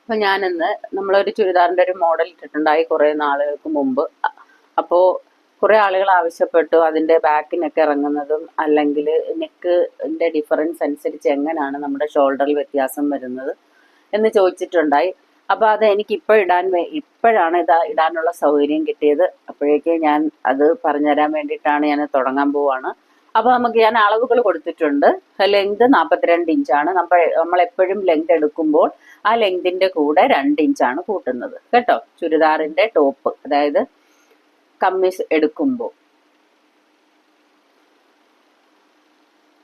അപ്പൊ ഞാനിന്ന് നമ്മളൊരു ചുരിദാറിന്റെ ഒരു മോഡൽ ഇട്ടിട്ടുണ്ടായി കുറെ നാളുകൾക്ക് മുമ്പ്. അപ്പോ കുറെ ആളുകൾ ആവശ്യപ്പെട്ടു അതിന്റെ ബാക്കിനൊക്കെ ഇറങ്ങുന്നതും അല്ലെങ്കിൽ നെക്കിന്റെ ഡിഫറൻസ് അനുസരിച്ച് എങ്ങനെയാണ് നമ്മുടെ ഷോൾഡറിൽ വ്യത്യാസം വരുന്നത് എന്ന് ചോദിച്ചിട്ടുണ്ടായി. അപ്പൊ അത് എനിക്ക് ഇപ്പോഴാണ് ഇടാനുള്ള സൗകര്യം കിട്ടിയത്. അപ്പോഴേക്ക് ഞാൻ അത് പറഞ്ഞുതരാൻ വേണ്ടിയിട്ടാണ് ഞാൻ തുടങ്ങാൻ പോവാണ്. അപ്പൊ ഞാൻ അളവുകൾ കൊടുത്തിട്ടുണ്ട്. ലെങ്ത് 42 ഇഞ്ചാണ്. നമ്മൾ എപ്പോഴും ലെങ്ത് എടുക്കുമ്പോൾ ആ ലെങ്തിന്റെ കൂടെ 2 ഇഞ്ചാണ് കൂട്ടുന്നത് കേട്ടോ. ചുരിദാറിന്റെ ടോപ്പ്, അതായത് കമ്മീസ് എടുക്കുമ്പോൾ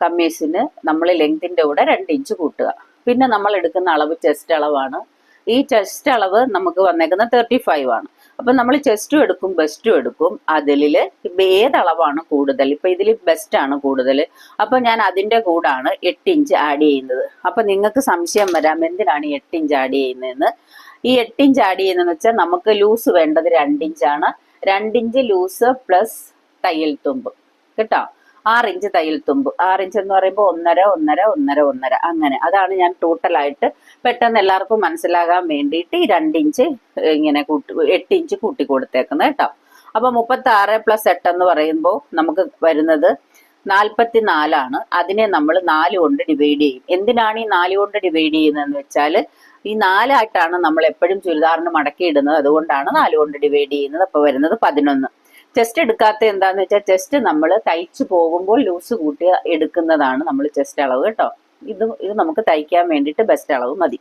കമ്മീസിന് നമ്മൾ ലെങ്തിന്റെ കൂടെ 2 ഇഞ്ച് കൂട്ടുക. പിന്നെ നമ്മൾ എടുക്കുന്ന അളവ് ചെസ്റ്റ് അളവാണ്. ഈ ചെസ്റ്റ് അളവ് നമുക്ക് വന്നേക്കുന്നത് 35 ആണ്. അപ്പൊ നമ്മൾ ചെസ്റ്റും എടുക്കും ബെസ്റ്റും എടുക്കും. അതില് ഏതളവാണ് കൂടുതൽ? ഇപ്പൊ ഇതിൽ ബെസ്റ്റ് ആണ് കൂടുതൽ. അപ്പൊ ഞാൻ അതിന്റെ കൂടാണ് 8 ഇഞ്ച് ആഡ് ചെയ്യുന്നത്. അപ്പൊ നിങ്ങൾക്ക് സംശയം വരാം എന്തിനാണ് 8 ഇഞ്ച് ആഡ് ചെയ്യുന്നതെന്ന്. ഈ 8 ഇഞ്ച് ആഡ് ചെയ്യുന്നതെന്ന് വെച്ചാൽ നമുക്ക് ലൂസ് വേണ്ടത് 2 ഇഞ്ചാണ്. 2 ഇഞ്ച് ലൂസ് പ്ലസ് തയ്യൽ തുമ്പ് കേട്ടോ. 6 ഇഞ്ച് തയ്യൽ തുമ്പ്. 6 ഇഞ്ച് എന്ന് പറയുമ്പോൾ 1.5 1.5 1.5 1.5 അങ്ങനെ. അതാണ് ഞാൻ ടോട്ടലായിട്ട് പെട്ടെന്ന് എല്ലാവർക്കും മനസ്സിലാകാൻ വേണ്ടിയിട്ട് ഈ 2 ഇഞ്ച് ഇങ്ങനെ 8 ഇഞ്ച് കൂട്ടി കൊടുത്തേക്കുന്നത് കേട്ടോ. അപ്പൊ 36 + 8 എന്ന് പറയുമ്പോൾ നമുക്ക് വരുന്നത് 44 അതിനെ നമ്മൾ 4 കൊണ്ട് ഡിവൈഡ് ചെയ്യും. എന്തിനാണ് ഈ 4 കൊണ്ട് ഡിവൈഡ് ചെയ്യുന്നതെന്ന് വെച്ചാൽ ഈ 4 ആയിട്ടാണ് നമ്മൾ എപ്പോഴും ചുരിദാറിന് മടക്കി ഇടുന്നത്. അതുകൊണ്ടാണ് 4 കൊണ്ട് ഡിവൈഡ് ചെയ്യുന്നത്. അപ്പൊ വരുന്നത് 11. ചെസ്റ്റ് എടുക്കാത്ത എന്താന്ന് വെച്ചാൽ ചെസ്റ്റ് നമ്മൾ തയ്ച്ചു പോകുമ്പോൾ ലൂസ് കൂട്ടി എടുക്കുന്നതാണ് നമ്മൾ ചെസ്റ്റ് അളവ് കേട്ടോ. ഇത് നമുക്ക് തയ്ക്കാൻ വേണ്ടിയിട്ട് ബെസ്റ്റ് അളവ് മതി.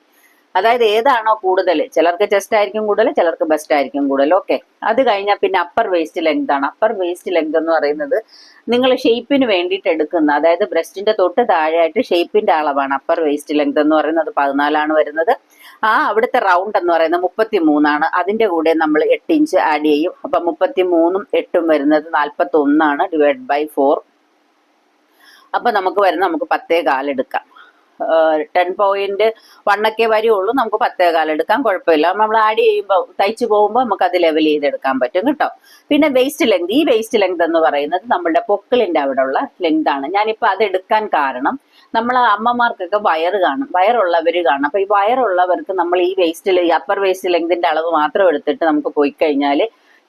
അതായത് ഏതാണോ കൂടുതൽ, ചിലർക്ക് ചെസ്റ്റ് ആയിരിക്കും കൂടുതൽ, ചിലർക്ക് ബെസ്റ്റ് ആയിരിക്കും കൂടുതൽ. ഓക്കെ. അത് കഴിഞ്ഞാൽ പിന്നെ അപ്പർ വേസ്റ്റ് ലെങ്ത് ആണ്. അപ്പർ വേസ്റ്റ് ലെങ്ത് എന്ന് പറയുന്നത് നിങ്ങൾ ഷേപ്പിന് വേണ്ടിയിട്ട് എടുക്കുന്ന, അതായത് ബ്രസ്റ്റിന്റെ തൊട്ട് താഴെയായിട്ട് ഷേപ്പിന്റെ അളവാണ് അപ്പർ വേസ്റ്റ് ലെങ്ത് എന്ന് പറയുന്നത്. 14 വരുന്നത്. അവിടുത്തെ റൗണ്ട് എന്ന് പറയുന്നത് 33. അതിന്റെ കൂടെ നമ്മൾ 8 ഇഞ്ച് ആഡ് ചെയ്യും. അപ്പൊ 33ഉം 8ഉം വരുന്നത് 41 /4. അപ്പൊ നമുക്ക് 10.25 എടുക്കാം. 10.1 ഒക്കെ വരുള്ളൂ. നമുക്ക് 10.25 എടുക്കാം, കുഴപ്പമില്ല. നമ്മൾ ആഡ് ചെയ്യുമ്പോൾ തയ്ച്ചു പോകുമ്പോൾ നമുക്ക് അത് ലെവൽ ചെയ്തെടുക്കാൻ പറ്റും കേട്ടോ. പിന്നെ വേസ്റ്റ് ലെങ്ത്, ഈ വേസ്റ്റ് ലെങ്ത് എന്ന് പറയുന്നത് നമ്മുടെ പൊക്കിളിന്റെ അവിടെ ഉള്ള ലെങ്ത് ആണ്. ഞാനിപ്പോ അത് എടുക്കാൻ കാരണം നമ്മളെ അമ്മമാർക്കൊക്കെ വയറ് കാണും, വയറുള്ളവര് കാണും. അപ്പൊ ഈ വയറുള്ളവർക്ക് നമ്മൾ ഈ അപ്പർ വേസ്റ്റ് ലെങ്തിന്റെ അളവ് മാത്രം എടുത്തിട്ട് നമുക്ക് പോയി കഴിഞ്ഞാൽ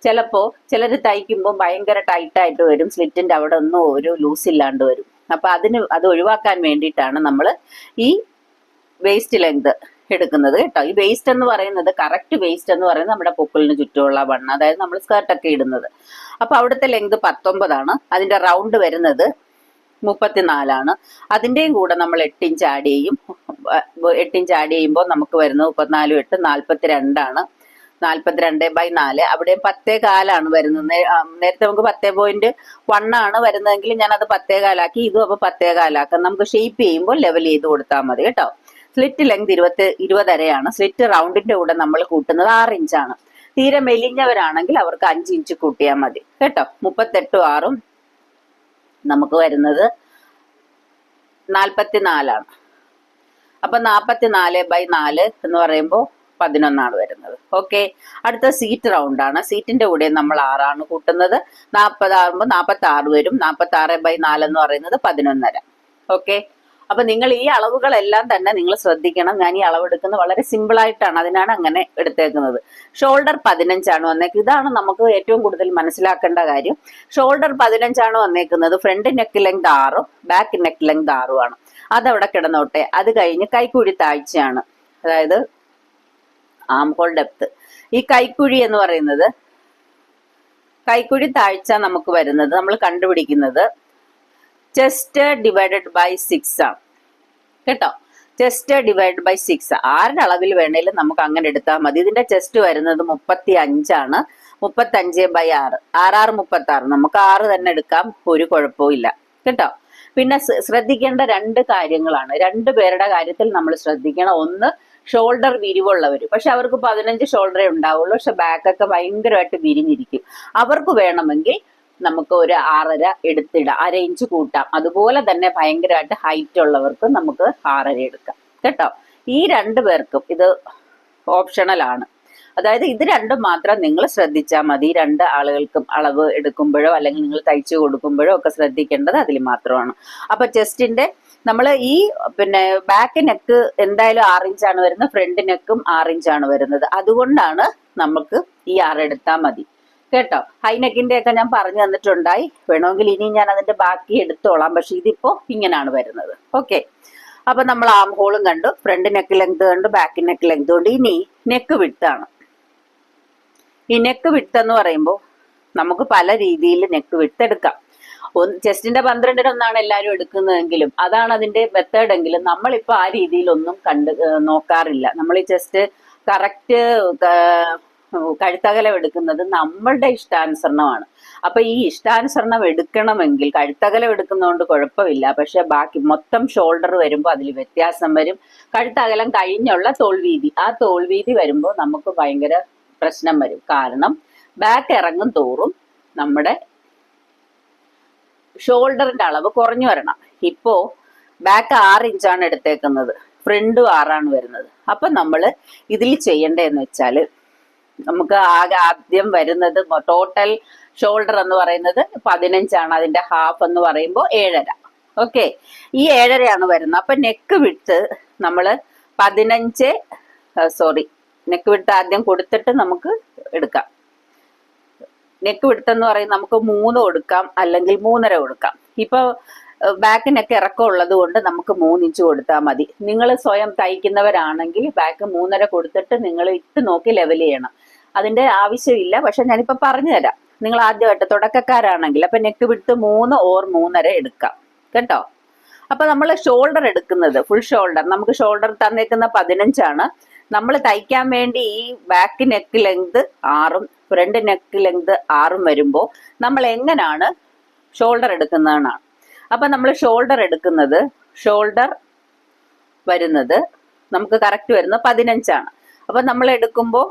ചിലപ്പോ ചിലർ തയ്ക്കുമ്പോൾ ഭയങ്കര ടൈറ്റായിട്ട് വരും, സ്ലിറ്റിന്റെ അവിടെ ഒന്നും ഒരു ലൂസ് ഇല്ലാണ്ട് വരും. അപ്പൊ അത് ഒഴിവാക്കാൻ വേണ്ടിയിട്ടാണ് നമ്മൾ ഈ വേസ്റ്റ് ലെങ്ത് എടുക്കുന്നത് കേട്ടോ. ഈ വേസ്റ്റ് എന്ന് പറയുന്നത്, കറക്റ്റ് വേസ്റ്റ് എന്ന് പറയുന്നത് നമ്മുടെ പൊക്കിളിന് ചുറ്റുമുള്ള വണ്ണം, അതായത് നമ്മൾ സ്കേർട്ടൊക്കെ ഇടുന്നത്. അപ്പൊ അവിടുത്തെ ലെങ്ത് 19. അതിന്റെ റൗണ്ട് വരുന്നത് 34. അതിന്റെയും കൂടെ നമ്മൾ 8 ഇഞ്ച് ആഡ് ചെയ്യും. 8 ഇഞ്ച് ആഡ് ചെയ്യുമ്പോൾ നമുക്ക് വരുന്നത് 34 8 42. 42/4. അവിടെ 10.25 വരുന്നത്. നേരത്തെ നമുക്ക് 10.1 വരുന്നതെങ്കിൽ ഞാൻ അത് 10.25 ഇതും അപ്പൊ 10.25 നമുക്ക് ഷേപ്പ് ചെയ്യുമ്പോൾ ലെവൽ ചെയ്ത് കൊടുത്താൽ മതി കേട്ടോ. Slit length 20.5. സ്ലിറ്റ് റൗണ്ടിന്റെ കൂടെ നമ്മൾ കൂട്ടുന്നത് 6 ഇഞ്ചാണ്. തീരെ മെലിഞ്ഞവരാണെങ്കിൽ അവർക്ക് 5 ഇഞ്ച് കൂട്ടിയാൽ മതി കേട്ടോ. 38ഉം 6ഉം നമുക്ക് വരുന്നത് 44. അപ്പൊ 44/4 എന്ന് പറയുമ്പോൾ 11 വരുന്നത്. ഓക്കെ. അടുത്ത സീറ്റ് റൗണ്ട് ആണ്. സീറ്റിന്റെ കൂടെ നമ്മൾ 6 കൂട്ടുന്നത്. 40 ആകുമ്പോൾ 46 വരും. 46/4 എന്ന് പറയുന്നത് 11.5. ഓക്കെ. അപ്പൊ നിങ്ങൾ ഈ അളവുകളെല്ലാം തന്നെ നിങ്ങൾ ശ്രദ്ധിക്കണം. ഞാൻ ഈ അളവെടുക്കുന്നത് വളരെ സിമ്പിൾ ആയിട്ടാണ്, അതിനാണ് അങ്ങനെ എടുത്തേക്കുന്നത്. ഷോൾഡർ 15 വന്നേക്കുന്നത്. ഇതാണ് നമുക്ക് ഏറ്റവും കൂടുതൽ മനസ്സിലാക്കേണ്ട കാര്യം. ഷോൾഡർ 15 വന്നേക്കുന്നത്. ഫ്രണ്ട് നെക്ക് ലെങ്ത് 6ഉം ബാക്ക് നെക്ക് ലെങ്ത് 6ഉം അതവിടെ കിടന്നോട്ടെ. അത് കഴിഞ്ഞ് കൈക്കുഴി താഴ്ചയാണ്, അതായത് ആം ഹോൾ ഡെപ്ത്. ഈ കൈക്കുഴി എന്ന് പറയുന്നത്, കൈക്കുഴി താഴ്ച നമുക്ക് വരുന്നത് നമ്മൾ കണ്ടുപിടിക്കുന്നത് ചെസ്റ്റ് ഡിവൈഡഡ് ബൈ 6 ആണ് കേട്ടോ. ചെസ്റ്റ് ഡിവൈഡ് ബൈ 6 ആരുടെ അളവിൽ വേണേലും നമുക്ക് അങ്ങനെ എടുത്താൽ മതി. ഇതിന്റെ ചെസ്റ്റ് വരുന്നത് 35. 35/6. 6 36. നമുക്ക് 6 തന്നെ എടുക്കാം, ഒരു കുഴപ്പവും ഇല്ല കേട്ടോ. പിന്നെ ശ്രദ്ധിക്കേണ്ട 2 കാര്യങ്ങളാണ്. 2 പേരുടെ കാര്യത്തിൽ നമ്മൾ ശ്രദ്ധിക്കണം. ഒന്ന്, ഷോൾഡർ വിരിവുള്ളവർ, പക്ഷെ അവർക്ക് 15 ഷോൾഡറേ ഉണ്ടാവുള്ളൂ, പക്ഷെ ബാക്കൊക്കെ ഭയങ്കരമായിട്ട് വിരിഞ്ഞിരിക്കും. അവർക്ക് വേണമെങ്കിൽ നമുക്ക് ഒരു 6.5 എടുത്തിടാം, 1/2 ഇഞ്ച് കൂട്ടാം. അതുപോലെ തന്നെ ഭയങ്കരമായിട്ട് ഹൈറ്റ് ഉള്ളവർക്ക് നമുക്ക് 6.5 എടുക്കാം കേട്ടോ. ഈ 2 പേർക്കും ഇത് ഓപ്ഷണൽ ആണ്. അതായത് ഇത് 2 മാത്രം നിങ്ങൾ ശ്രദ്ധിച്ചാൽ മതി. 2 ആളുകൾക്കും അളവ് എടുക്കുമ്പോഴോ അല്ലെങ്കിൽ നിങ്ങൾ തയ്ച്ചു കൊടുക്കുമ്പോഴോ ഒക്കെ ശ്രദ്ധിക്കേണ്ടത് അതിൽ മാത്രമാണ്. അപ്പൊ ചെസ്റ്റിന്റെ നമ്മൾ ഈ പിന്നെ ബാക്ക് നെക്ക് എന്തായാലും 6 ഇഞ്ചാണ് വരുന്നത്, ഫ്രണ്ട് നെക്കും 6 ഇഞ്ചാണ് വരുന്നത്. അതുകൊണ്ടാണ് നമുക്ക് ഈ 6 എടുത്താൽ മതി കേട്ടോ. ഹൈനെക്കിന്റെ ഒക്കെ ഞാൻ പറഞ്ഞു തന്നിട്ടുണ്ടായി, വേണമെങ്കിൽ ഇനി ഞാൻ അതിന്റെ ബാക്കി എടുത്തോളാം. പക്ഷെ ഇതിപ്പോ ഇങ്ങനെയാണ് വരുന്നത്. ഓക്കെ, അപ്പൊ നമ്മൾ ആം ഹോളും കണ്ടു, ഫ്രണ്ട് നെക്ക് ലെങ്ത് കണ്ടു, ബാക്ക് നെക്ക് ലെങ്ത് കൊണ്ട്. ഇനി നെക്ക് വിഡ്ത്താണ്. ഈ നെക്ക് വിഡ്ത്ത് എന്ന് പറയുമ്പോൾ നമുക്ക് പല രീതിയിൽ നെക്ക് വിഡ്ത്ത് എടുക്കാം. ചെസ്റ്റിന്റെ 12-1 എല്ലാവരും എടുക്കുന്നതെങ്കിലും അതാണ് അതിന്റെ മെത്തേഡ് എങ്കിലും നമ്മളിപ്പോ ആ രീതിയിലൊന്നും നോക്കാറില്ല. നമ്മൾ ഈ ചെസ്റ്റ് കറക്റ്റ് കഴുത്തകലം എടുക്കുന്നത് നമ്മളുടെ ഇഷ്ടാനുസരണമാണ്. അപ്പൊ ഈ ഇഷ്ടാനുസരണം എടുക്കണമെങ്കിൽ കഴുത്തകലം എടുക്കുന്നതുകൊണ്ട് കുഴപ്പമില്ല. പക്ഷെ ബാക്കി മൊത്തം ഷോൾഡർ വരുമ്പോൾ അതിൽ വ്യത്യാസം വരും. കഴുത്തകലം കഴിഞ്ഞുള്ള തോൾവീതി, ആ തോൾവീതി വരുമ്പോൾ നമുക്ക് ഭയങ്കര പ്രശ്നം വരും. കാരണം ബാക്ക് ഇറങ്ങും തോറും നമ്മുടെ ഷോൾഡറിന്റെ അളവ് കുറഞ്ഞു വരണം. ഇപ്പോ ബാക്ക് 6 ഇഞ്ചാണ് എടുത്തേക്കുന്നത്, ഫ്രണ്ടും 6 വരുന്നത്. അപ്പൊ നമ്മൾ ഇതിൽ ചെയ്യേണ്ടതെന്ന് വെച്ചാല് നമുക്ക് ആദ്യം വരുന്നത് ടോട്ടൽ ഷോൾഡർ എന്ന് പറയുന്നത് 15 അതിന്റെ ഹാഫ് എന്ന് പറയുമ്പോൾ 7.5. ഓക്കെ, ഈ 7.5 വരുന്നത്. അപ്പൊ നെക്ക് വിട്ട് നമ്മള് 15 നെക്ക് വിട്ട് ആദ്യം കൊടുത്തിട്ട് നമുക്ക് എടുക്കാം. നെക്ക് വിട്ടെന്ന് പറയുന്നത് നമുക്ക് 3 കൊടുക്കാം, അല്ലെങ്കിൽ 3.5 കൊടുക്കാം. ഇപ്പൊ ബാക്കിനൊക്കെ ഇറക്കം ഉള്ളത് കൊണ്ട് നമുക്ക് 3 ഇഞ്ച് കൊടുത്താൽ മതി. നിങ്ങൾ സ്വയം തയ്ക്കുന്നവരാണെങ്കിൽ ബാക്ക് 3.5 കൊടുത്തിട്ട് നിങ്ങൾ ഇട്ട് നോക്കി ലെവൽ ചെയ്യണം. അതിന്റെ ആവശ്യമില്ല, പക്ഷെ ഞാനിപ്പോ പറഞ്ഞു തരാം. നിങ്ങൾ ആദ്യമായിട്ട് തുടക്കക്കാരാണെങ്കിൽ അപ്പൊ നെക്ക് വിട്ട് 3 or 3.5 എടുക്കാം കേട്ടോ. അപ്പൊ നമ്മൾ ഷോൾഡർ എടുക്കുന്നത് ഫുൾ ഷോൾഡർ, നമുക്ക് ഷോൾഡർ തന്നേക്കുന്ന 15 നമ്മൾ തയ്ക്കാൻ വേണ്ടി ഈ back neck length 6 front neck length 6 വരുമ്പോൾ നമ്മൾ എങ്ങനെയാണ് ഷോൾഡർ എടുക്കുന്നതാണ്. അപ്പൊ നമ്മൾ ഷോൾഡർ എടുക്കുന്നത്, ഷോൾഡർ വരുന്നത് നമുക്ക് കറക്റ്റ് വരുന്നത് 15. അപ്പൊ നമ്മൾ എടുക്കുമ്പോൾ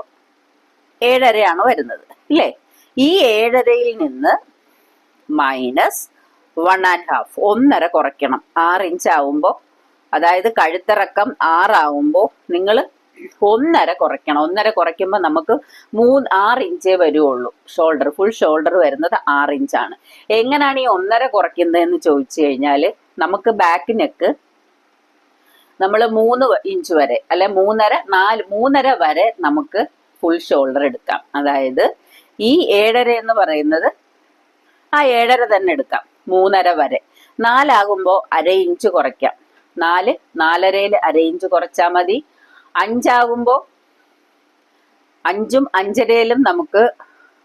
7.5 വരുന്നത് ഇല്ലേ. ഈ 7.5 നിന്ന് മൈനസ് 1.5 1.5 കുറയ്ക്കണം. 6 ഇഞ്ച് ആവുമ്പോൾ, അതായത് കഴുത്തിറക്കം 6 ആവുമ്പോൾ നിങ്ങൾ 1.5 കുറയ്ക്കണം. 1.5 കുറയ്ക്കുമ്പോൾ നമുക്ക് 6 ഇഞ്ചേ വരുള്ളൂ. ഷോൾഡർ ഫുൾ ഷോൾഡർ വരുന്നത് 6 ഇഞ്ചാണ്. എങ്ങനെയാണ് ഈ 1.5 കുറയ്ക്കുന്നതെന്ന് ചോദിച്ചു കഴിഞ്ഞാൽ, നമുക്ക് ബാക്ക് നെക്ക് നമ്മൾ 3 ഇഞ്ച് വരെ അല്ലെ 3.5 വരെ നമുക്ക് ഫുൾ ഷോൾഡർ എടുക്കാം. അതായത് ഈ 7.5 എന്ന് പറയുന്നത് ആ 7.5 തന്നെ എടുക്കാം. 3.5 വരെ 4 ആകുമ്പോൾ 1/2 ഇഞ്ച് കുറയ്ക്കാം. 4.5-ൽ 1/2 ഇഞ്ച് കുറച്ചാൽ മതി. 5 ആകുമ്പോൾ 5-ഉം 5.5-ലും നമുക്ക്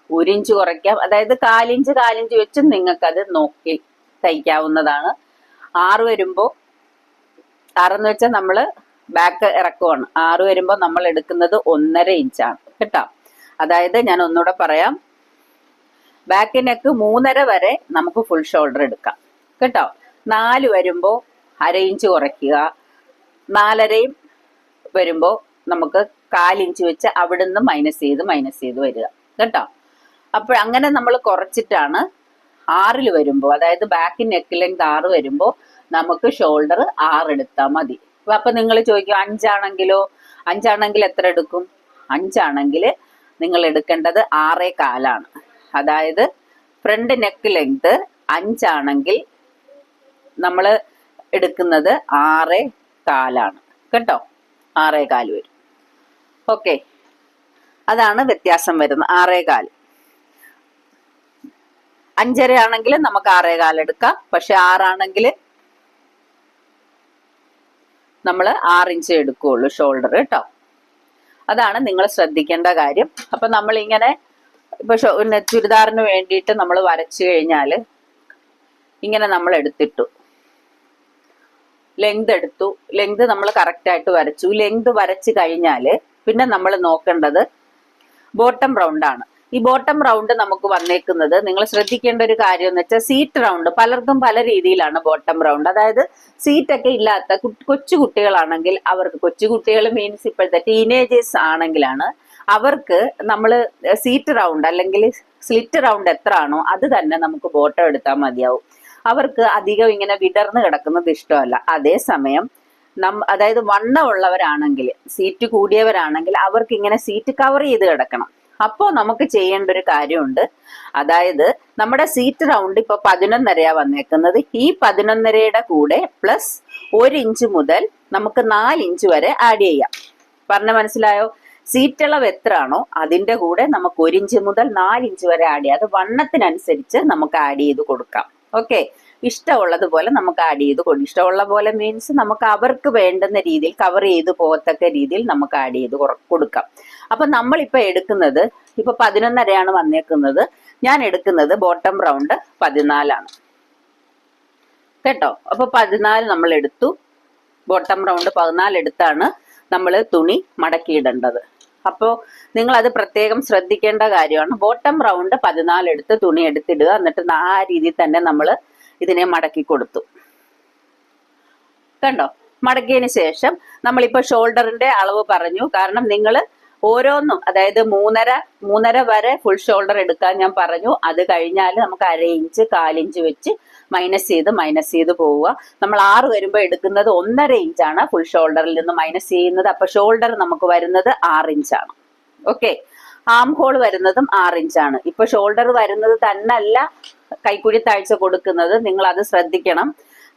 1 ഇഞ്ച് കുറയ്ക്കാം. അതായത് 4 ഇഞ്ച് വെച്ചും നിങ്ങൾക്കത് നോക്കി തയ്ക്കാവുന്നതാണ്. 6 വരുമ്പോൾ 6 എന്ന് വെച്ചാൽ നമ്മള് ബാക്ക് ഇറക്കമാണ്. 6 വരുമ്പോൾ നമ്മൾ എടുക്കുന്നത് 1.5 ഇഞ്ചാണ് കേട്ടോ. അതായത് ഞാൻ ഒന്നുകൂടെ പറയാം, ബാക്ക് നെക്ക് 3.5 വരെ നമുക്ക് ഫുൾ ഷോൾഡർ എടുക്കാം കേട്ടോ. 4 വരുമ്പോൾ 1/2 ഇഞ്ച് കുറയ്ക്കുക. 4.5 വരുമ്പോൾ നമുക്ക് 4 ഇഞ്ച് വെച്ച് അവിടുന്ന് മൈനസ് ചെയ്ത് വരിക കേട്ടോ. അപ്പോൾ അങ്ങനെ നമ്മൾ കുറച്ചിട്ടാണ് 6-ൽ വരുമ്പോൾ, അതായത് ബാക്ക് നെക്ക് ലെങ്ത് 6 വരുമ്പോൾ നമുക്ക് ഷോൾഡർ 6 എടുത്താൽ മതി. അപ്പൊ നിങ്ങൾ ചോദിക്കും 5 ആണെങ്കിൽ എത്ര എടുക്കും? 5 ആണെങ്കിൽ നിങ്ങൾ എടുക്കേണ്ടത് 6.25. അതായത് ഫ്രണ്ട് നെക്ക് ലെങ്ത് 5 ആണെങ്കിൽ നമ്മൾ എടുക്കുന്നത് 6.25 കേട്ടോ. 6.25 വരും. ഓക്കെ, അതാണ് വ്യത്യാസം വരുന്നത്. 6.25. 5.5 ആണെങ്കിൽ നമുക്ക് 6.25 എടുക്കാം. പക്ഷെ 6 ആണെങ്കിൽ നമ്മൾ 6 ഇഞ്ച് എടുക്കുകയുള്ളൂ ഷോൾഡർ കേട്ടോ. അതാണ് നിങ്ങൾ ശ്രദ്ധിക്കേണ്ട കാര്യം. അപ്പൊ നമ്മൾ ഇങ്ങനെ ഇപ്പൊ ചുരിദാറിന് വേണ്ടിയിട്ട് നമ്മൾ വരച്ചു കഴിഞ്ഞാല് ഇങ്ങനെ നമ്മൾ എടുത്തിട്ടു, ലെങ്ത് എടുത്തു, ലെങ്ത് നമ്മൾ കറക്റ്റ് ആയിട്ട് വരച്ചു. ലെങ്ത് വരച്ചു കഴിഞ്ഞാല് പിന്നെ നമ്മൾ നോക്കേണ്ടത് ബോട്ടം റൗണ്ട് ആണ്. ഈ ബോട്ടം റൗണ്ട് നമുക്ക് വന്നേക്കുന്നത്, നിങ്ങൾ ശ്രദ്ധിക്കേണ്ട ഒരു കാര്യം എന്ന് വെച്ചാൽ സീറ്റ് റൗണ്ട് പലർക്കും പല രീതിയിലാണ് ബോട്ടം റൗണ്ട്. അതായത് സീറ്റൊക്കെ ഇല്ലാത്ത കൊച്ചു കുട്ടികളാണെങ്കിൽ അവർക്ക്, കൊച്ചു കുട്ടികൾ മീൻസ് ഇപ്പോഴത്തെ ടീനേജേഴ്സ് ആണെങ്കിലാണ് അവർക്ക് നമ്മൾ സീറ്റ് റൗണ്ട് അല്ലെങ്കിൽ സ്ലിറ്റ് റൗണ്ട് എത്ര ആണോ അത് തന്നെ നമുക്ക് ബോട്ടം എടുത്താൽ മതിയാവും. അവർക്ക് അധികം ഇങ്ങനെ വിടർന്ന് കിടക്കുന്നത് ഇഷ്ടമല്ല. അതേസമയം അതായത് വണ്ണമുള്ളവരാണെങ്കിൽ, സീറ്റ് കൂടിയവരാണെങ്കിൽ അവർക്ക് ഇങ്ങനെ സീറ്റ് കവർ ചെയ്ത് കിടക്കണം. അപ്പോൾ നമുക്ക് ചെയ്യേണ്ട ഒരു കാര്യമുണ്ട്. അതായത് നമ്മുടെ സീറ്റ് റൗണ്ട് ഇപ്പൊ 11.5 വന്നേക്കുന്നത്. ഈ 11.5യുടെ കൂടെ പ്ലസ് 1 ഇഞ്ച് മുതൽ നമുക്ക് 4 ഇഞ്ച് വരെ ആഡ് ചെയ്യാം. പറഞ്ഞ മനസ്സിലായോ? സീറ്റ് അളവ് എത്രയാണോ അതിന്റെ കൂടെ നമുക്ക് 1 ഇഞ്ച് മുതൽ 4 ഇഞ്ച് വരെ ആഡ് ചെയ്യാം. അത് വണ്ണത്തിനനുസരിച്ച് നമുക്ക് ആഡ് ചെയ്ത് കൊടുക്കാം. ഓക്കെ, ഇഷ്ടമുള്ളതുപോലെ നമുക്ക് ആഡ് ചെയ്ത് കൊടുക്കും. ഇഷ്ടമുള്ള പോലെ മീൻസ് നമുക്ക് അവർക്ക് വേണ്ടുന്ന രീതിയിൽ കവർ ചെയ്ത് പോകത്തക്ക രീതിയിൽ നമുക്ക് ആഡ് ചെയ്ത് കൊടുക്കാം. അപ്പൊ നമ്മളിപ്പോ എടുക്കുന്നത് ഇപ്പൊ 11.5 വന്നേക്കുന്നത്. ഞാൻ എടുക്കുന്നത് ബോട്ടം റൗണ്ട് 14 കേട്ടോ. അപ്പൊ 14 നമ്മൾ എടുത്തു. ബോട്ടം റൗണ്ട് 14 എടുത്താണ് നമ്മൾ തുണി മടക്കിയിടേണ്ടത്. അപ്പോൾ നിങ്ങൾ അത് പ്രത്യേകം ശ്രദ്ധിക്കേണ്ട കാര്യമാണ്. ബോട്ടം റൗണ്ട് 14 എടുത്ത് തുണി എടുത്തിടുക. എന്നിട്ട് ആ രീതിയിൽ തന്നെ നമ്മൾ ഇതിനെ മടക്കി കൊടുത്തു. കണ്ടോ? മടക്കിയതിന് ശേഷം നമ്മളിപ്പോ ഷോൾഡറിന്റെ അളവ് പറഞ്ഞു. കാരണം നിങ്ങൾ ഓരോന്നും, അതായത് 3.5 വരെ ഫുൾ ഷോൾഡർ എടുക്കാൻ ഞാൻ പറഞ്ഞു. അത് കഴിഞ്ഞാൽ നമുക്ക് 1/2 ഇഞ്ച് 1/4 ഇഞ്ച് വെച്ച് മൈനസ് ചെയ്ത് പോവുക. നമ്മൾ 6 വരുമ്പോൾ എടുക്കുന്നത് 1.5 ഇഞ്ചാണ് ഫുൾ ഷോൾഡറിൽ നിന്ന് മൈനസ് ചെയ്യുന്നത്. അപ്പൊ ഷോൾഡർ നമുക്ക് വരുന്നത് 6 ഇഞ്ചാണ്. ഓക്കെ, ആം ഹോൾ വരുന്നതും 6 ഇഞ്ചാണ്. ഇപ്പൊ ഷോൾഡർ വരുന്നത് തന്നല്ല കൈക്കുഴി താഴ്ച കൊടുക്കുന്നത്, നിങ്ങൾ അത് ശ്രദ്ധിക്കണം.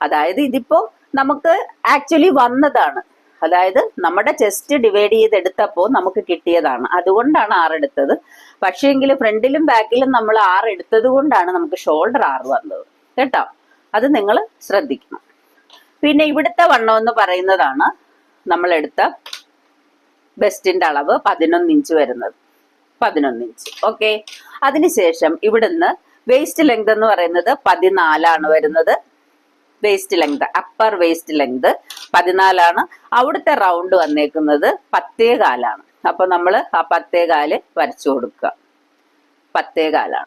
അതായത് ഇതിപ്പോ നമുക്ക് ആക്ച്വലി വന്നതാണ്. അതായത് നമ്മുടെ ചെസ്റ്റ് ഡിവൈഡ് ചെയ്തെടുത്തപ്പോൾ നമുക്ക് കിട്ടിയതാണ്. അതുകൊണ്ടാണ് 6 എടുത്തത്. പക്ഷേങ്കിൽ ഫ്രണ്ടിലും ബാക്കിലും നമ്മൾ 6 എടുത്തത് കൊണ്ടാണ് നമുക്ക് ഷോൾഡർ 6 വന്നത് കേട്ടോ. അത് നിങ്ങൾ ശ്രദ്ധിക്കണം. പിന്നെ ഇവിടുത്തെ വണ്ണം എന്ന് പറയുന്നതാണ് നമ്മൾ എടുത്ത ബെസ്റ്റിന്റെ അളവ് 11 ഇഞ്ച് വരുന്നത്. 11 ഇഞ്ച്. ഓക്കെ, അതിനുശേഷം ഇവിടുന്ന് വേസ്റ്റ് ലെങ്ത് എന്ന് പറയുന്നത് 14 വരുന്നത്. Waste length, upper waste length 14. അവിടുത്തെ റൗണ്ട് വന്നേക്കുന്നത് 10.25. അപ്പൊ നമ്മൾ ആ 10.25 വരച്ചു കൊടുക്കുക. 10.25.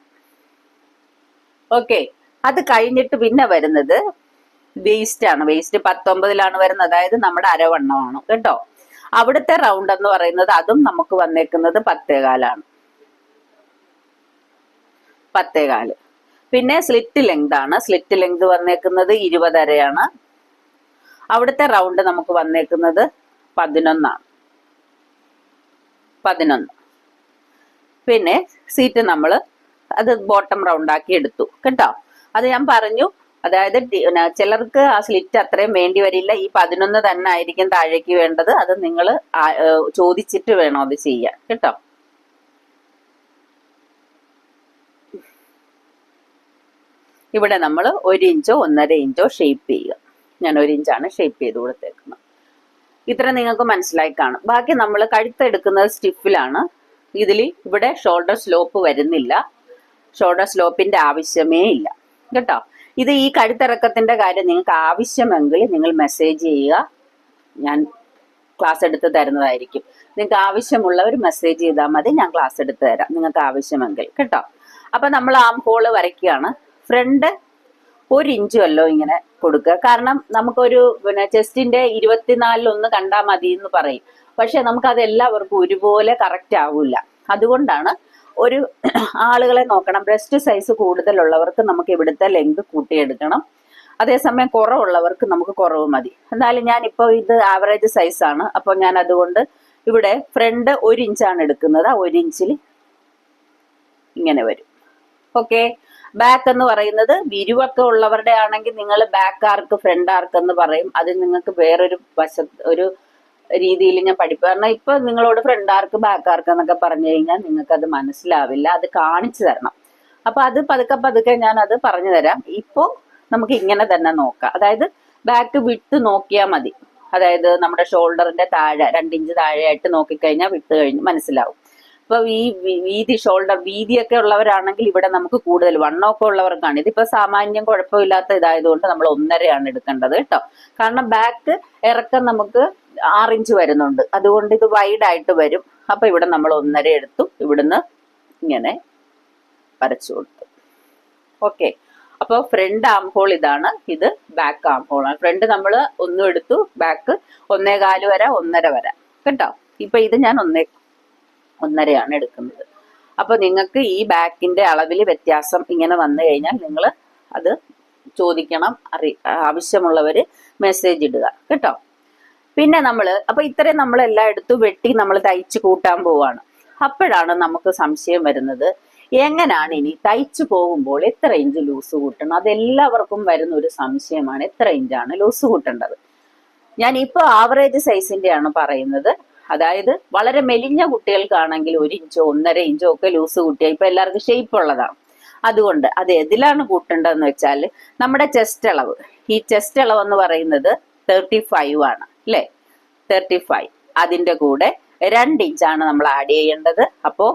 ഓക്കെ, അത് കഴിഞ്ഞിട്ട് പിന്നെ വരുന്നത് വേസ്റ്റ് ആണ്. വേസ്റ്റ് 19 വരുന്നത്. അതായത് നമ്മുടെ അരവണ്ണമാണ് കേട്ടോ. അവിടുത്തെ റൗണ്ട് എന്ന് പറയുന്നത് അതും നമുക്ക് വന്നേക്കുന്നത് 10.25. 10.25. പിന്നെ സ്ലിറ്റ് ലെങ്ത് ആണ്. സ്ലിറ്റ് ലെങ്ത് വന്നേക്കുന്നത് 20.5. അവിടുത്തെ റൗണ്ട് നമുക്ക് വന്നേക്കുന്നത് 11. പിന്നെ സീറ്റ് നമ്മൾ അത് ബോട്ടം റൗണ്ട് ആക്കി എടുത്തു കേട്ടോ. അത് ഞാൻ പറഞ്ഞു. അതായത് ചിലർക്ക് ആ സ്ലിറ്റ് അത്രയും വേണ്ടി വരില്ല. ഈ 11 തന്നെ ആയിരിക്കും താഴേക്ക് വേണ്ടത്. അത് നിങ്ങൾ ചോദിച്ചിട്ട് വേണം അത് ചെയ്യാൻ കേട്ടോ. ഇവിടെ നമ്മൾ 1 ഇഞ്ചോ 1.5 ഇഞ്ചോ ഷേപ്പ് ചെയ്യുക. ഞാൻ 1 ഇഞ്ചാണ് ഷേപ്പ് ചെയ്ത് കൊടുത്തേക്കുന്നത്. ഇത്ര നിങ്ങൾക്ക് മനസ്സിലായി കാണും. ബാക്കി നമ്മൾ കഴുത്തെടുക്കുന്നത് സ്റ്റിഫിലാണ്. ഇവിടെ ഷോൾഡർ സ്ലോപ്പ് വരുന്നില്ല. ഷോൾഡർ സ്ലോപ്പിന്റെ ആവശ്യമേ ഇല്ല കേട്ടോ. ഇത് ഈ കഴുത്തിറക്കത്തിന്റെ കാര്യം നിങ്ങൾക്ക് ആവശ്യമെങ്കിൽ നിങ്ങൾ മെസ്സേജ് ചെയ്യുക. ഞാൻ ക്ലാസ് എടുത്ത് തരുന്നതായിരിക്കും. നിങ്ങൾക്ക് ആവശ്യമുള്ളവർ മെസ്സേജ് ചെയ്താൽ മതി. ഞാൻ ക്ലാസ് എടുത്ത് തരാം നിങ്ങൾക്ക് ആവശ്യമെങ്കിൽ കേട്ടോ. അപ്പൊ നമ്മൾ ആം ഹോള് വരയ്ക്കുകയാണ്. ഫ്രണ്ട് 1 ഇഞ്ച് വല്ലോ ഇങ്ങനെ കൊടുക്കുക. കാരണം നമുക്കൊരു ചെസ്റ്റിന്റെ 24 കണ്ടാൽ മതി എന്ന് പറയും. പക്ഷെ നമുക്കത് എല്ലാവർക്കും ഒരുപോലെ കറക്റ്റ് ആവില്ല. അതുകൊണ്ടാണ് ഒരു ആളുകളെ നോക്കണം. ബ്രസ്റ്റ് സൈസ് കൂടുതലുള്ളവർക്ക് നമുക്ക് ഇവിടുത്തെ ലെങ്ത് കൂട്ടിയെടുക്കണം. അതേസമയം കുറവുള്ളവർക്ക് നമുക്ക് കുറവ് മതി. എന്നാലും ഞാനിപ്പോൾ ഇത് ആവറേജ് സൈസാണ്. അപ്പോൾ ഞാൻ അതുകൊണ്ട് ഇവിടെ ഫ്രണ്ട് 1 ഇഞ്ചാണ് എടുക്കുന്നത്. ആ 1 ഇഞ്ചിൽ ഇങ്ങനെ വരും. ഓക്കെ, ബാക്ക് എന്ന് പറയുന്നത് വിരിവൊക്കെ ഉള്ളവരുടെ ആണെങ്കിൽ നിങ്ങൾ ബാക്ക് ആർക്ക് ഫ്രണ്ട് ആർക്ക് എന്ന് പറയും. അത് നിങ്ങൾക്ക് വേറൊരു ഒരു രീതിയിൽ ഞാൻ പഠിപ്പ്. കാരണം ഇപ്പൊ നിങ്ങളോട് ഫ്രണ്ട് ആർക്ക് ബാക്ക് ആർക്ക് എന്നൊക്കെ പറഞ്ഞു കഴിഞ്ഞാൽ നിങ്ങൾക്ക് അത് മനസ്സിലാവില്ല. അത് കാണിച്ചു തരണം. അപ്പൊ അത് പതുക്കെ ഞാൻ അത് പറഞ്ഞു തരാം. ഇപ്പോ നമുക്ക് ഇങ്ങനെ തന്നെ നോക്കാം. അതായത് ബാക്ക് വിട്ട് നോക്കിയാൽ മതി. അതായത് നമ്മുടെ ഷോൾഡറിന്റെ താഴെ 2 ഇഞ്ച് താഴെയായിട്ട് നോക്കിക്കഴിഞ്ഞാൽ വിട്ട് കഴിഞ്ഞ് മനസ്സിലാവും. ഇപ്പൊ ഈ വീതി ഷോൾഡർ വീതിയൊക്കെ ഉള്ളവരാണെങ്കിൽ ഇവിടെ നമുക്ക് കൂടുതൽ വണ്ണമൊക്കെ ഉള്ളവർക്കാണ്. ഇതിപ്പോ സാമാന്യം കുഴപ്പമില്ലാത്ത ഇതായതുകൊണ്ട് നമ്മൾ 1.5 എടുക്കേണ്ടത് കേട്ടോ. കാരണം ബാക്ക് ഇറക്കം നമുക്ക് 6 ഇഞ്ച് വരുന്നുണ്ട്. അതുകൊണ്ട് ഇത് വൈഡ് ആയിട്ട് വരും. അപ്പൊ ഇവിടെ നമ്മൾ 1.5 എടുത്തു. ഇവിടുന്ന് ഇങ്ങനെ വരച്ചു കൊടുത്തു. ഓക്കെ, അപ്പൊ ഫ്രണ്ട് ആം ഹോൾ ഇതാണ്. ഇത് ബാക്ക് ആം ഹോൾ ആണ്. ഫ്രണ്ട് നമ്മൾ 1 എടുത്തു, ബാക്ക് 1.25 വരെ 1.5 വരെ കേട്ടോ. ഇപ്പൊ ഇത് ഞാൻ 1.5 എടുക്കുന്നത്. അപ്പൊ നിങ്ങൾക്ക് ഈ ബാക്കിന്റെ അളവിൽ വ്യത്യാസം ഇങ്ങനെ വന്നു കഴിഞ്ഞാൽ നിങ്ങൾ അത് ചോദിക്കണം. ആവശ്യമുള്ളവര് മെസ്സേജ് ഇടുക കേട്ടോ. പിന്നെ അപ്പൊ ഇത്രയും നമ്മളെല്ലാം എടുത്തു വെട്ടി നമ്മൾ തയ്ച്ച് കൂട്ടാൻ പോവാണ്. അപ്പോഴാണ് നമുക്ക് സംശയം വരുന്നത്, എങ്ങനെയാണ് ഇനി തയ്ച്ചു പോകുമ്പോൾ എത്ര ഇഞ്ച് ലൂസ് കൂട്ടണം? അതെല്ലാവർക്കും വരുന്ന ഒരു സംശയമാണ്, എത്ര ഇഞ്ചാണ് ലൂസ് കൂട്ടേണ്ടത്. ഞാൻ ഇപ്പോൾ ആവറേജ് സൈസിന്റെയാണ് പറയുന്നത്. അതായത് വളരെ മെലിഞ്ഞ കുട്ടികൾക്കാണെങ്കിൽ 1 ഇഞ്ചോ 1.5 ഇഞ്ചോ ഒക്കെ ലൂസ് കൂട്ടിയാൽ ഇപ്പൊ എല്ലാവർക്കും ഷേപ്പ് ഉള്ളതാണ്. അതുകൊണ്ട് അത് ഏതിലാണ് കൂട്ടേണ്ടതെന്ന് വെച്ചാൽ നമ്മുടെ ചെസ്റ്റ് അളവ്, ഈ ചെസ്റ്റ് അളവ് എന്ന് പറയുന്നത് 35 ആണ് അല്ലേ, 35. അതിന്റെ കൂടെ 2 ഇഞ്ചാണ് നമ്മൾ ആഡ് ചെയ്യേണ്ടത്. അപ്പോ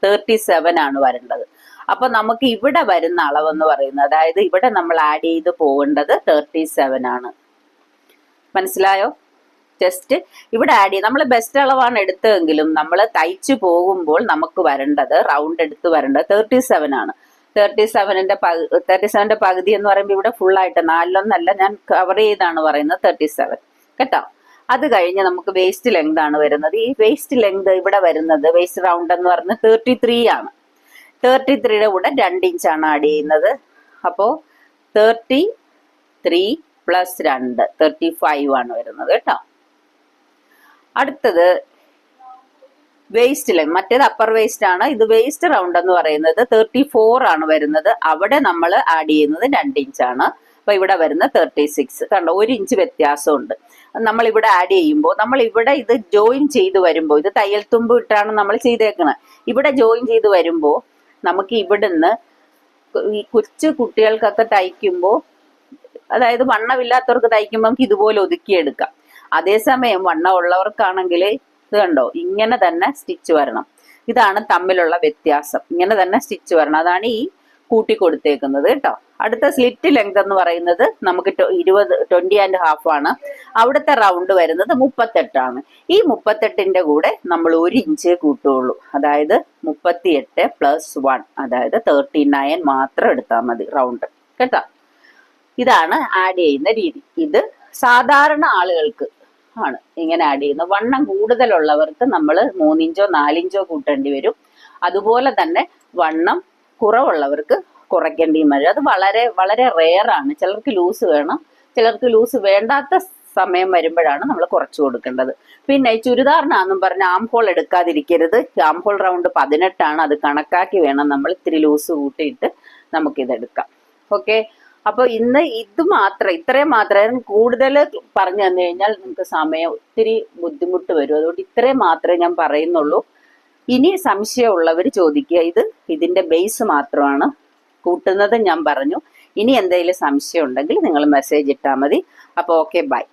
37 ആണ് വരേണ്ടത്. അപ്പൊ നമുക്ക് ഇവിടെ വരുന്ന അളവെന്ന് പറയുന്നത്, അതായത് ഇവിടെ നമ്മൾ ആഡ് ചെയ്ത് പോകേണ്ടത് 37 ആണ്. മനസ്സിലായോ? ജസ്റ്റ് ഇവിടെ ആഡ് ചെയ്യും. നമ്മൾ ബെസ്റ്റ് അളവാണ് എടുത്തതെങ്കിലും നമ്മൾ തയ്ച്ചു പോകുമ്പോൾ നമുക്ക് വരേണ്ടത്, റൗണ്ട് എടുത്ത് വരേണ്ടത് 37 ആണ്. 37ന്റെ പകുതി എന്ന് പറയുമ്പോൾ ഇവിടെ ഫുൾ ആയിട്ട് 4 ഞാൻ കവർ ചെയ്താണ് പറയുന്നത് 37 കേട്ടോ. അത് കഴിഞ്ഞ് നമുക്ക് വേസ്റ്റ് ലെങ്ത് ആണ് വരുന്നത്. ഈ വേസ്റ്റ് ലെങ്ത് ഇവിടെ വരുന്നത്, വേസ്റ്റ് റൗണ്ട് എന്ന് പറയുന്നത് 33 ആണ്. 33യുടെ കൂടെ 2 ഇഞ്ചാണ് ആഡ് ചെയ്യുന്നത്. അപ്പോ 33 + 2 35 ആണ് വരുന്നത് കേട്ടോ. അടുത്തത് വേസ്റ്റ് ലെങ്ത്, മറ്റേത് അപ്പർ വേസ്റ്റ് ആണ്, ഇത് വേസ്റ്റ് റൗണ്ട് എന്ന് പറയുന്നത് 34 ആണ് വരുന്നത്. അവിടെ നമ്മൾ ആഡ് ചെയ്യുന്നത് 2 ഇഞ്ചാണ്. അപ്പൊ ഇവിടെ വരുന്ന 36. കണ്ടോ, 1 ഇഞ്ച് വ്യത്യാസമുണ്ട്. നമ്മൾ ഇവിടെ ആഡ് ചെയ്യുമ്പോൾ, നമ്മൾ ഇവിടെ ഇത് ജോയിൻ ചെയ്ത് വരുമ്പോൾ, ഇത് തയ്യൽ തുമ്പ് ഇട്ടാണ് നമ്മൾ ചെയ്തേക്കുന്നത്. ഇവിടെ ജോയിൻ ചെയ്ത് വരുമ്പോൾ നമുക്ക് ഇവിടുന്ന് ഈ കൊച്ചു കുട്ടികൾക്കൊക്കെ തയ്ക്കുമ്പോൾ, അതായത് വണ്ണമില്ലാത്തവർക്ക് തയ്ക്കുമ്പോൾ നമുക്ക് ഇതുപോലെ ഒതുക്കിയെടുക്കാം. അതേസമയം വണ്ണം ഉള്ളവർക്കാണെങ്കിൽ ഇത് കണ്ടോ, ഇങ്ങനെ തന്നെ സ്റ്റിച്ച് വരണം. ഇതാണ് തമ്മിലുള്ള വ്യത്യാസം, ഇങ്ങനെ തന്നെ സ്റ്റിച്ച് വരണം. അതാണ് ഈ കൂട്ടി കൊടുത്തേക്കുന്നത് കേട്ടോ. അടുത്ത സ്ലിറ്റ് ലെങ്ത് എന്ന് പറയുന്നത് നമുക്ക് 20.5 ആണ്. അവിടുത്തെ റൗണ്ട് വരുന്നത് 38 ആണ്. ഈ 38ന്റെ കൂടെ നമ്മൾ 1 ഇഞ്ച് കൂട്ടുള്ളൂ. അതായത് 38 + 1, അതായത് 39 മാത്രം എടുത്താൽ മതി റൗണ്ട് കേട്ടോ. ഇതാണ് ആഡ് ചെയ്യുന്ന രീതി. ഇത് സാധാരണ ആളുകൾക്ക് ആണ് ഇങ്ങനെ ആഡ് ചെയ്യുന്നത്. വണ്ണം കൂടുതലുള്ളവർക്ക് നമ്മൾ 3 ഇഞ്ചോ 4 ഇഞ്ചോ കൂട്ടേണ്ടി വരും. അതുപോലെ തന്നെ വണ്ണം കുറവുള്ളവർക്ക് കുറയ്ക്കേണ്ടിയും വരും. അത് വളരെ വളരെ റെയർ ആണ്. ചിലർക്ക് ലൂസ് വേണം, ചിലർക്ക് ലൂസ് വേണ്ടാത്ത സമയം വരുമ്പോഴാണ് നമ്മൾ കുറച്ചു കൊടുക്കേണ്ടത്. പിന്നെ ചുരിദാറിനാന്നും പറഞ്ഞ് ആം ഹോൾ എടുക്കാതിരിക്കരുത്. ആം ഹോൾ റൗണ്ട് 18 ആണ്. അത് കണക്കാക്കി വേണം നമ്മൾ ഇത്തിരി ലൂസ് കൂട്ടിയിട്ട് നമുക്കിതെടുക്കാം. ഓക്കെ, അപ്പൊ ഇന്ന് ഇത് മാത്രം, ഇത്രയും മാത്രം. കൂടുതൽ പറഞ്ഞു തന്നു കഴിഞ്ഞാൽ നിങ്ങൾക്ക് സമയം ഒത്തിരി ബുദ്ധിമുട്ട് വരും. അതുകൊണ്ട് ഇത്രയും മാത്രമേ ഞാൻ പറയുന്നുള്ളൂ. ഇനി സംശയമുള്ളവർ ചോദിക്കുക. ഇതിന്റെ ബേസ് മാത്രമാണ്, കൂട്ടുന്നത് ഞാൻ പറഞ്ഞു. ഇനി എന്തെങ്കിലും സംശയം ഉണ്ടെങ്കിൽ നിങ്ങൾ മെസ്സേജ് ഇട്ടാൽ മതി. അപ്പോൾ ഓക്കെ, ബൈ.